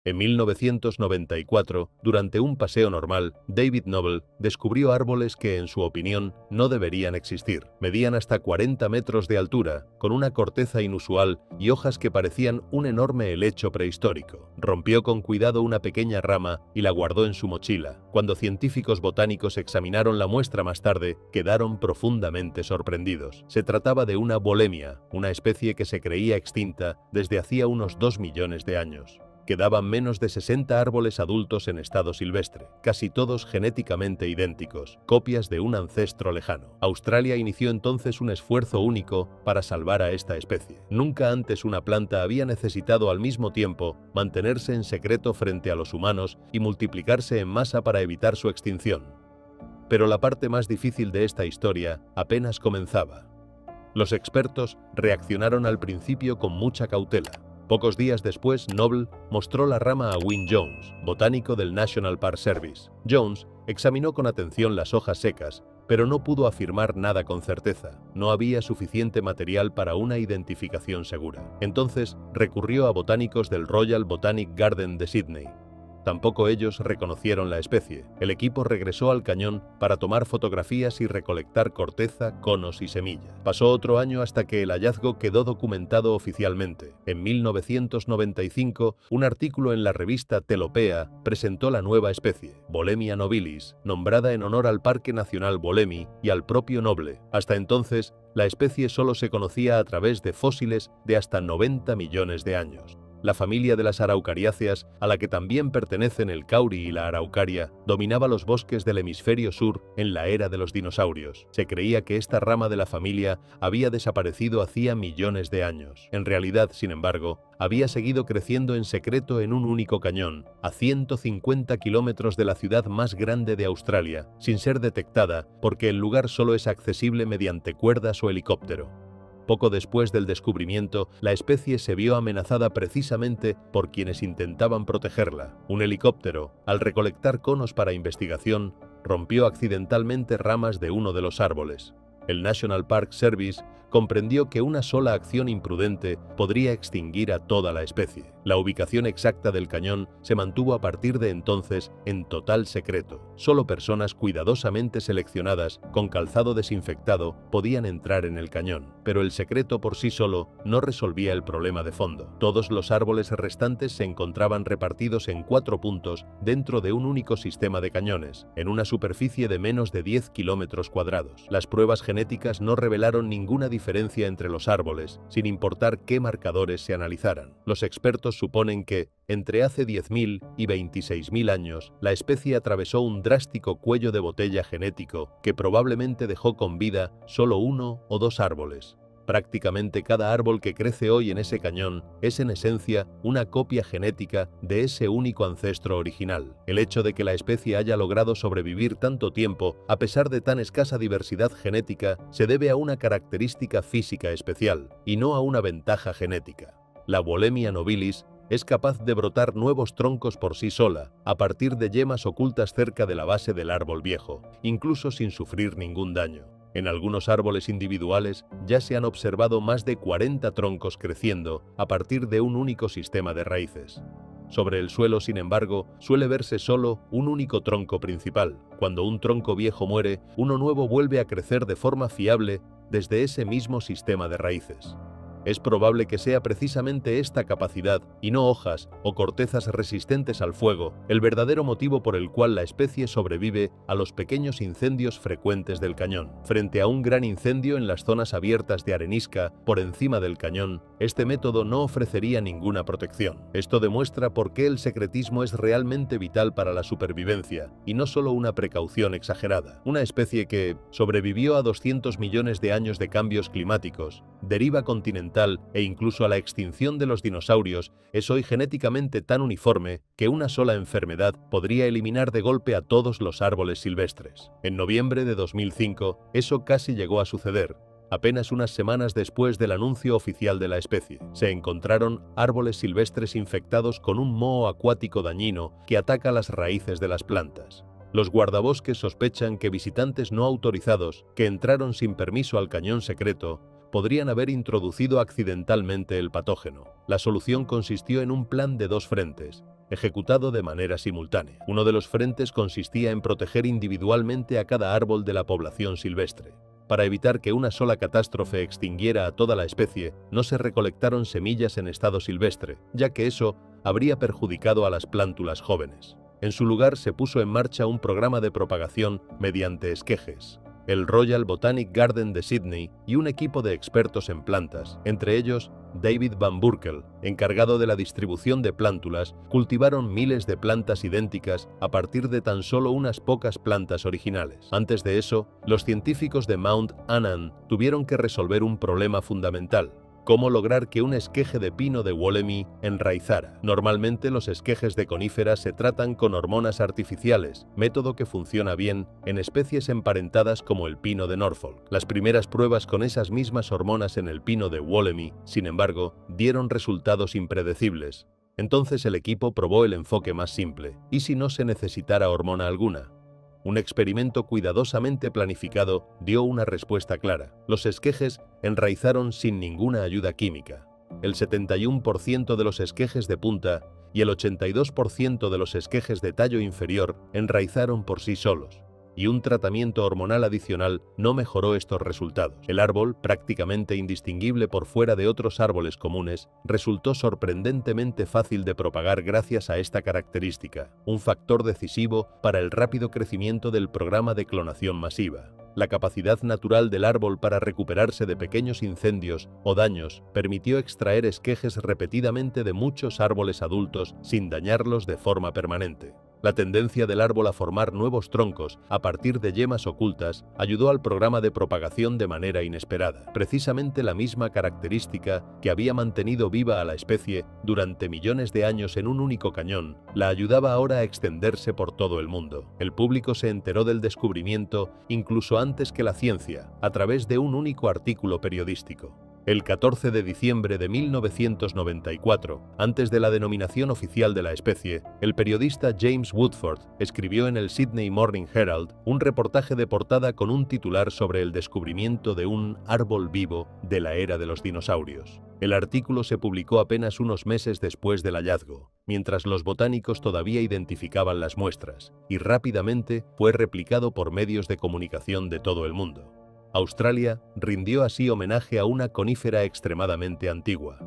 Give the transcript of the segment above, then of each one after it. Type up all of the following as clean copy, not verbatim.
En 1994, durante un paseo normal, David Noble descubrió árboles que, en su opinión, no deberían existir. Medían hasta 40 metros de altura, con una corteza inusual y hojas que parecían un enorme helecho prehistórico. Rompió con cuidado una pequeña rama y la guardó en su mochila. Cuando científicos botánicos examinaron la muestra más tarde, quedaron profundamente sorprendidos. Se trataba de una bolemia, una especie que se creía extinta desde hacía unos 2 millones de años. Quedaban menos de 60 árboles adultos en estado silvestre, casi todos genéticamente idénticos, copias de un ancestro lejano. Australia inició entonces un esfuerzo único para salvar a esta especie. Nunca antes una planta había necesitado al mismo tiempo mantenerse en secreto frente a los humanos y multiplicarse en masa para evitar su extinción. Pero la parte más difícil de esta historia apenas comenzaba. Los expertos reaccionaron al principio con mucha cautela. Pocos días después, Noble mostró la rama a Wyn Jones, botánico del National Park Service. Jones examinó con atención las hojas secas, pero no pudo afirmar nada con certeza. No había suficiente material para una identificación segura. Entonces, recurrió a botánicos del Royal Botanic Garden de Sydney. Tampoco ellos reconocieron la especie. El equipo regresó al cañón para tomar fotografías y recolectar corteza, conos y semillas. Pasó otro año hasta que el hallazgo quedó documentado oficialmente. En 1995, un artículo en la revista Telopea presentó la nueva especie, Bolemia nobilis, nombrada en honor al Parque Nacional Bolemi y al propio Noble. Hasta entonces, la especie solo se conocía a través de fósiles de hasta 90 millones de años. La familia de las araucariáceas, a la que también pertenecen el cauri y la araucaria, dominaba los bosques del hemisferio sur en la era de los dinosaurios. Se creía que esta rama de la familia había desaparecido hacía millones de años. En realidad, sin embargo, había seguido creciendo en secreto en un único cañón, a 150 kilómetros de la ciudad más grande de Australia, sin ser detectada porque el lugar solo es accesible mediante cuerdas o helicóptero. Poco después del descubrimiento, la especie se vio amenazada precisamente por quienes intentaban protegerla. Un helicóptero, al recolectar conos para investigación, rompió accidentalmente ramas de uno de los árboles. El National Park Service comprendió que una sola acción imprudente podría extinguir a toda la especie. La ubicación exacta del cañón se mantuvo a partir de entonces en total secreto. Solo personas cuidadosamente seleccionadas, con calzado desinfectado, podían entrar en el cañón. Pero el secreto por sí solo no resolvía el problema de fondo. Todos los árboles restantes se encontraban repartidos en 4 puntos dentro de un único sistema de cañones, en una superficie de menos de 10 kilómetros cuadrados. Las pruebas genéticas no revelaron ninguna diferencia entre los árboles, sin importar qué marcadores se analizaran. Los expertos suponen que, entre hace 10.000 y 26.000 años, la especie atravesó un drástico cuello de botella genético que probablemente dejó con vida solo 1 o 2 árboles. Prácticamente cada árbol que crece hoy en ese cañón es en esencia una copia genética de ese único ancestro original. El hecho de que la especie haya logrado sobrevivir tanto tiempo a pesar de tan escasa diversidad genética se debe a una característica física especial y no a una ventaja genética. La Bolemia nobilis es capaz de brotar nuevos troncos por sí sola, a partir de yemas ocultas cerca de la base del árbol viejo, incluso sin sufrir ningún daño. En algunos árboles individuales ya se han observado más de 40 troncos creciendo a partir de un único sistema de raíces. Sobre el suelo, sin embargo, suele verse solo un único tronco principal. Cuando un tronco viejo muere, uno nuevo vuelve a crecer de forma fiable desde ese mismo sistema de raíces. Es probable que sea precisamente esta capacidad, y no hojas o cortezas resistentes al fuego, el verdadero motivo por el cual la especie sobrevive a los pequeños incendios frecuentes del cañón. Frente a un gran incendio en las zonas abiertas de arenisca por encima del cañón, este método no ofrecería ninguna protección. Esto demuestra por qué el secretismo es realmente vital para la supervivencia, y no solo una precaución exagerada. Una especie que sobrevivió a 200 millones de años de cambios climáticos, deriva continental e incluso a la extinción de los dinosaurios, es hoy genéticamente tan uniforme que una sola enfermedad podría eliminar de golpe a todos los árboles silvestres. En noviembre de 2005, eso casi llegó a suceder. Apenas unas semanas después del anuncio oficial de la especie, se encontraron árboles silvestres infectados con un moho acuático dañino que ataca las raíces de las plantas. Los guardabosques sospechan que visitantes no autorizados, que entraron sin permiso al cañón secreto, podrían haber introducido accidentalmente el patógeno. La solución consistió en un plan de 2 frentes. ejecutado de manera simultánea. Uno de los frentes consistía en proteger individualmente a cada árbol de la población silvestre. Para evitar que una sola catástrofe extinguiera a toda la especie, no se recolectaron semillas en estado silvestre, ya que eso habría perjudicado a las plántulas jóvenes. En su lugar se puso en marcha un programa de propagación mediante esquejes. El Royal Botanic Garden de Sydney y un equipo de expertos en plantas, entre ellos David Van Burkel, encargado de la distribución de plántulas, cultivaron miles de plantas idénticas a partir de tan solo unas pocas plantas originales. Antes de eso, los científicos de Mount Annan tuvieron que resolver un problema fundamental: cómo lograr que un esqueje de pino de Wollemi enraizara. Normalmente los esquejes de coníferas se tratan con hormonas artificiales, método que funciona bien en especies emparentadas como el pino de Norfolk. Las primeras pruebas con esas mismas hormonas en el pino de Wollemi, sin embargo, dieron resultados impredecibles. Entonces el equipo probó el enfoque más simple: ¿y si no se necesitara hormona alguna? Un experimento cuidadosamente planificado dio una respuesta clara. Los esquejes enraizaron sin ninguna ayuda química. El 71% de los esquejes de punta y el 82% de los esquejes de tallo inferior enraizaron por sí solos, y un tratamiento hormonal adicional no mejoró estos resultados. El árbol, prácticamente indistinguible por fuera de otros árboles comunes, resultó sorprendentemente fácil de propagar gracias a esta característica, un factor decisivo para el rápido crecimiento del programa de clonación masiva. La capacidad natural del árbol para recuperarse de pequeños incendios o daños permitió extraer esquejes repetidamente de muchos árboles adultos sin dañarlos de forma permanente. La tendencia del árbol a formar nuevos troncos a partir de yemas ocultas ayudó al programa de propagación de manera inesperada. Precisamente la misma característica que había mantenido viva a la especie durante millones de años en un único cañón, la ayudaba ahora a extenderse por todo el mundo. El público se enteró del descubrimiento incluso antes que la ciencia, a través de un único artículo periodístico. El 14 de diciembre de 1994, antes de la denominación oficial de la especie, el periodista James Woodford escribió en el Sydney Morning Herald un reportaje de portada con un titular sobre el descubrimiento de un árbol vivo de la era de los dinosaurios. El artículo se publicó apenas unos meses después del hallazgo, mientras los botánicos todavía identificaban las muestras, y rápidamente fue replicado por medios de comunicación de todo el mundo. Australia rindió así homenaje a una conífera extremadamente antigua.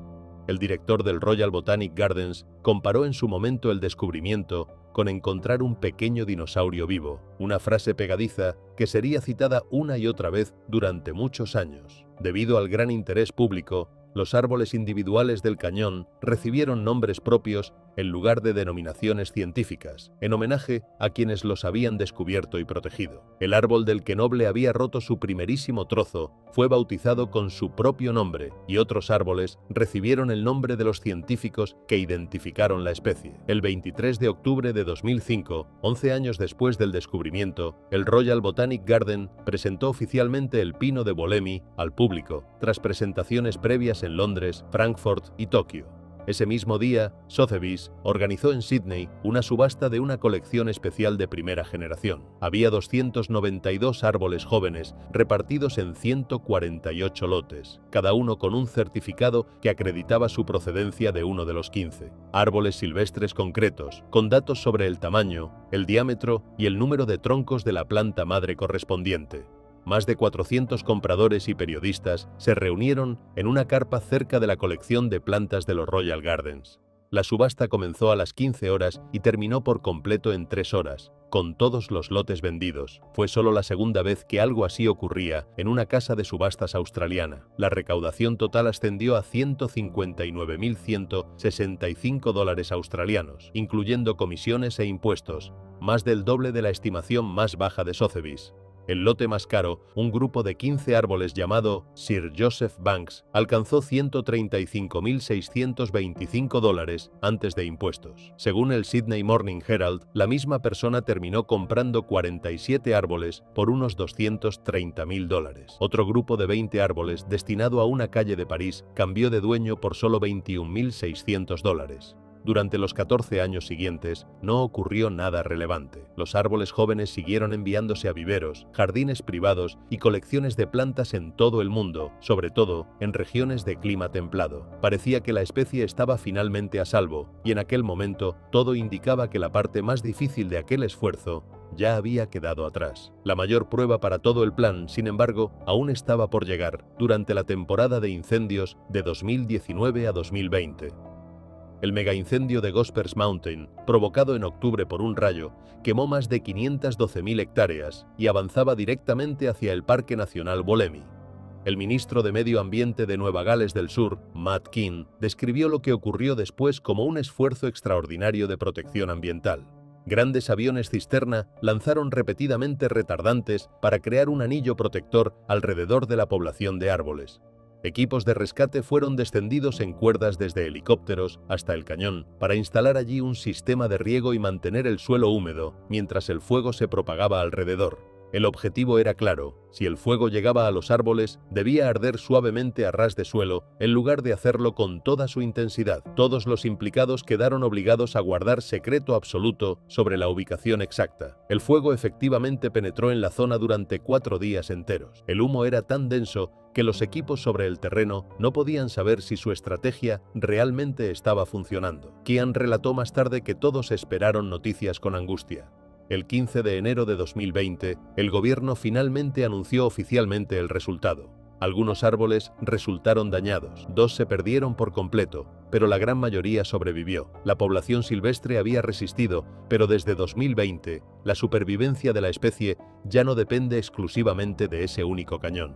El director del Royal Botanic Gardens comparó en su momento el descubrimiento con encontrar un pequeño dinosaurio vivo, una frase pegadiza que sería citada una y otra vez durante muchos años. Debido al gran interés público, los árboles individuales del cañón recibieron nombres propios en lugar de denominaciones científicas, en homenaje a quienes los habían descubierto y protegido. El árbol del que Noble había roto su primerísimo trozo fue bautizado con su propio nombre, y otros árboles recibieron el nombre de los científicos que identificaron la especie. El 23 de octubre de 2005, 11 años después del descubrimiento, el Royal Botanic Garden presentó oficialmente el pino de Wollemi al público, tras presentaciones previas en Londres, Frankfurt y Tokio. Ese mismo día, Sotheby's organizó en Sydney una subasta de una colección especial de primera generación. Había 292 árboles jóvenes repartidos en 148 lotes, cada uno con un certificado que acreditaba su procedencia de uno de los 15. Árboles silvestres concretos, con datos sobre el tamaño, el diámetro y el número de troncos de la planta madre correspondiente. Más de 400 compradores y periodistas se reunieron en una carpa cerca de la colección de plantas de los Royal Gardens. La subasta comenzó a las 15 horas y terminó por completo en 3 horas, con todos los lotes vendidos. Fue solo la segunda vez que algo así ocurría en una casa de subastas australiana. La recaudación total ascendió a 159.165 dólares australianos, incluyendo comisiones e impuestos, más del doble de la estimación más baja de Sotheby's. El lote más caro, un grupo de 15 árboles llamado Sir Joseph Banks, alcanzó 135.625 dólares antes de impuestos. Según el Sydney Morning Herald, la misma persona terminó comprando 47 árboles por unos 230.000 dólares. Otro grupo de 20 árboles destinado a una calle de París cambió de dueño por solo 21.600 dólares. Durante los 14 años siguientes, no ocurrió nada relevante. Los árboles jóvenes siguieron enviándose a viveros, jardines privados y colecciones de plantas en todo el mundo, sobre todo en regiones de clima templado. Parecía que la especie estaba finalmente a salvo, y en aquel momento todo indicaba que la parte más difícil de aquel esfuerzo ya había quedado atrás. La mayor prueba para todo el plan, sin embargo, aún estaba por llegar durante la temporada de incendios de 2019 a 2020. El megaincendio de Gospers Mountain, provocado en octubre por un rayo, quemó más de 512.000 hectáreas y avanzaba directamente hacia el Parque Nacional Wollemi. El ministro de Medio Ambiente de Nueva Gales del Sur, Matt Kean, describió lo que ocurrió después como un esfuerzo extraordinario de protección ambiental. Grandes aviones cisterna lanzaron repetidamente retardantes para crear un anillo protector alrededor de la población de árboles. Equipos de rescate fueron descendidos en cuerdas desde helicópteros hasta el cañón para instalar allí un sistema de riego y mantener el suelo húmedo mientras el fuego se propagaba alrededor. El objetivo era claro: si el fuego llegaba a los árboles, debía arder suavemente a ras de suelo en lugar de hacerlo con toda su intensidad. Todos los implicados quedaron obligados a guardar secreto absoluto sobre la ubicación exacta. El fuego efectivamente penetró en la zona durante 4 días enteros. El humo era tan denso que los equipos sobre el terreno no podían saber si su estrategia realmente estaba funcionando. Kean relató más tarde que todos esperaron noticias con angustia. El 15 de enero de 2020, el gobierno finalmente anunció oficialmente el resultado. Algunos árboles resultaron dañados, 2 se perdieron por completo, pero la gran mayoría sobrevivió. La población silvestre había resistido, pero desde 2020, la supervivencia de la especie ya no depende exclusivamente de ese único cañón.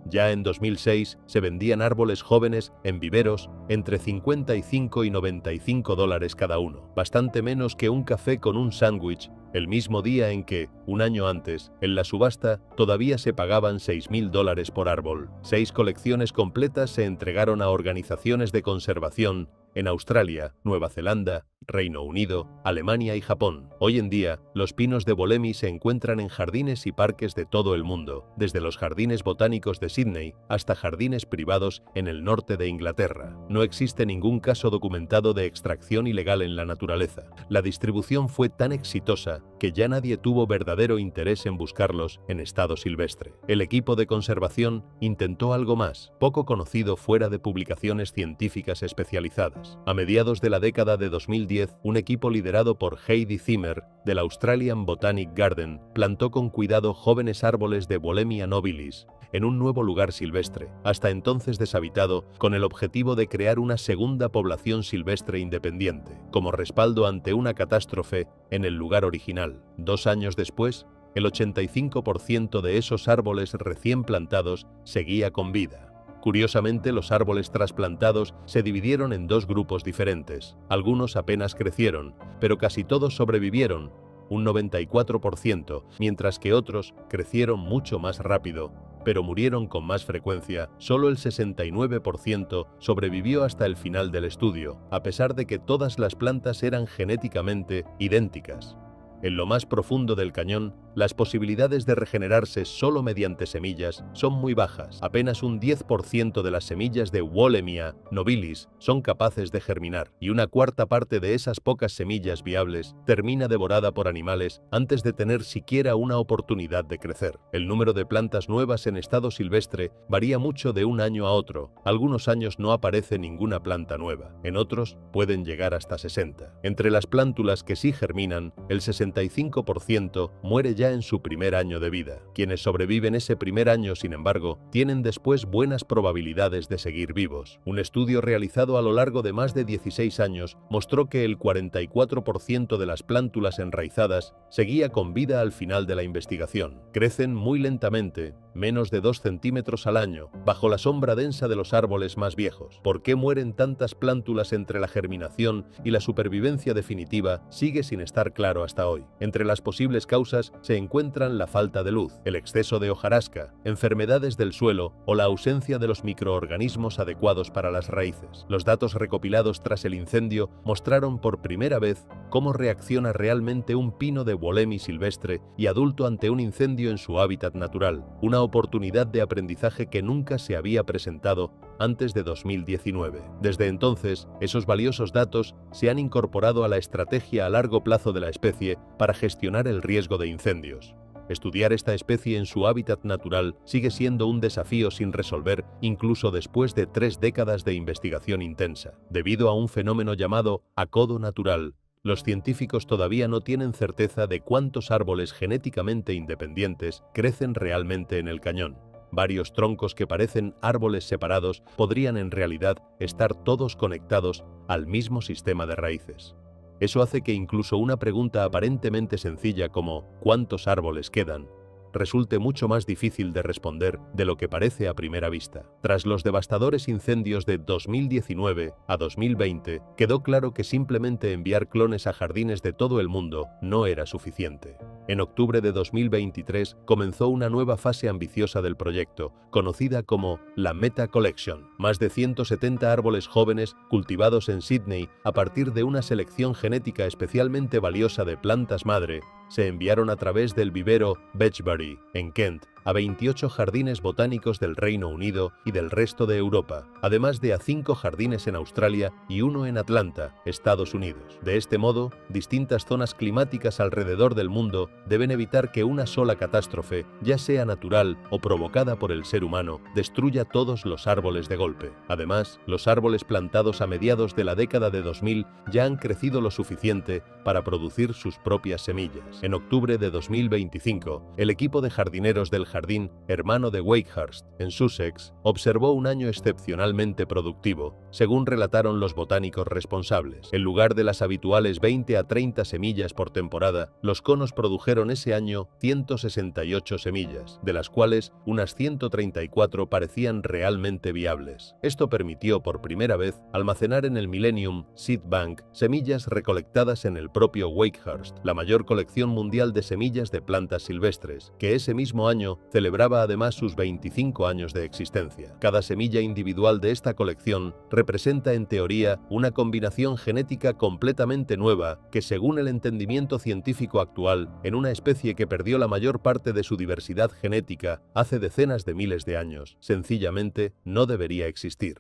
Ya en 2006 se vendían árboles jóvenes en viveros entre $55 y $95 cada uno, bastante menos que un café con un sándwich, el mismo día en que, un año antes, en la subasta todavía se pagaban $6.000 por árbol. 6 colecciones completas se entregaron a organizaciones de conservación en Australia, Nueva Zelanda, Reino Unido, Alemania y Japón. Hoy en día, los pinos de Wollemi se encuentran en jardines y parques de todo el mundo, desde los jardines botánicos de Sydney hasta jardines privados en el norte de Inglaterra. No existe ningún caso documentado de extracción ilegal en la naturaleza. La distribución fue tan exitosa que ya nadie tuvo verdadero interés en buscarlos en estado silvestre. El equipo de conservación intentó algo más, poco conocido fuera de publicaciones científicas especializadas. A mediados de la década de 2010, un equipo liderado por Heidi Zimmer, del Australian Botanic Garden, plantó con cuidado jóvenes árboles de Wollemia nobilis en un nuevo lugar silvestre, hasta entonces deshabitado, con el objetivo de crear una segunda población silvestre independiente, como respaldo ante una catástrofe en el lugar original. 2 años después, el 85% de esos árboles recién plantados seguía con vida. Curiosamente, los árboles trasplantados se dividieron en 2 grupos diferentes. Algunos apenas crecieron, pero casi todos sobrevivieron, un 94%, mientras que otros crecieron mucho más rápido, pero murieron con más frecuencia. Solo el 69% sobrevivió hasta el final del estudio, a pesar de que todas las plantas eran genéticamente idénticas. En lo más profundo del cañón, las posibilidades de regenerarse solo mediante semillas son muy bajas. Apenas un 10% de las semillas de Wollemia nobilis son capaces de germinar, y una cuarta parte de esas pocas semillas viables termina devorada por animales antes de tener siquiera una oportunidad de crecer. El número de plantas nuevas en estado silvestre varía mucho de un año a otro. Algunos años no aparece ninguna planta nueva, en otros pueden llegar hasta 60. Entre las plántulas que sí germinan, el 65% muere ya en su primer año de vida. Quienes sobreviven ese primer año, sin embargo, tienen después buenas probabilidades de seguir vivos. Un estudio realizado a lo largo de más de 16 años mostró que el 44% de las plántulas enraizadas seguía con vida al final de la investigación. Crecen muy lentamente, menos de 2 centímetros al año, bajo la sombra densa de los árboles más viejos. ¿Por qué mueren tantas plántulas entre la germinación y la supervivencia definitiva? Sigue sin estar claro hasta hoy. Entre las posibles causas se encuentran la falta de luz, el exceso de hojarasca, enfermedades del suelo o la ausencia de los microorganismos adecuados para las raíces. Los datos recopilados tras el incendio mostraron por primera vez cómo reacciona realmente un pino de Wollemi silvestre y adulto ante un incendio en su hábitat natural, una oportunidad de aprendizaje que nunca se había presentado antes de 2019. Desde entonces, esos valiosos datos se han incorporado a la estrategia a largo plazo de la especie para gestionar el riesgo de incendios. Estudiar esta especie en su hábitat natural sigue siendo un desafío sin resolver incluso después de 3 décadas de investigación intensa. Debido a un fenómeno llamado acodo natural, los científicos todavía no tienen certeza de cuántos árboles genéticamente independientes crecen realmente en el cañón. Varios troncos que parecen árboles separados podrían en realidad estar todos conectados al mismo sistema de raíces. Eso hace que incluso una pregunta aparentemente sencilla como ¿cuántos árboles quedan?, resulte mucho más difícil de responder de lo que parece a primera vista. Tras los devastadores incendios de 2019 a 2020, quedó claro que simplemente enviar clones a jardines de todo el mundo no era suficiente. En octubre de 2023 comenzó una nueva fase ambiciosa del proyecto, conocida como la Meta Collection. Más de 170 árboles jóvenes cultivados en Sydney a partir de una selección genética especialmente valiosa de plantas madre se enviaron a través del vivero Betchbury, en Kent, a 28 jardines botánicos del Reino Unido y del resto de Europa, además de a 5 jardines en Australia y 1 en Atlanta, Estados Unidos. De este modo, distintas zonas climáticas alrededor del mundo deben evitar que una sola catástrofe, ya sea natural o provocada por el ser humano, destruya todos los árboles de golpe. Además, los árboles plantados a mediados de la década de 2000 ya han crecido lo suficiente para producir sus propias semillas. En octubre de 2025, el equipo de jardineros del jardín hermano de Wakehurst, en Sussex, observó un año excepcionalmente productivo, según relataron los botánicos responsables. En lugar de las habituales 20 a 30 semillas por temporada, los conos produjeron ese año 168 semillas, de las cuales unas 134 parecían realmente viables. Esto permitió por primera vez almacenar en el Millennium Seed Bank semillas recolectadas en el propio Wakehurst, la mayor colección mundial de semillas de plantas silvestres, que ese mismo año celebraba además sus 25 años de existencia. Cada semilla individual de esta colección representa en teoría una combinación genética completamente nueva que, según el entendimiento científico actual, en una especie que perdió la mayor parte de su diversidad genética hace decenas de miles de años, sencillamente no debería existir.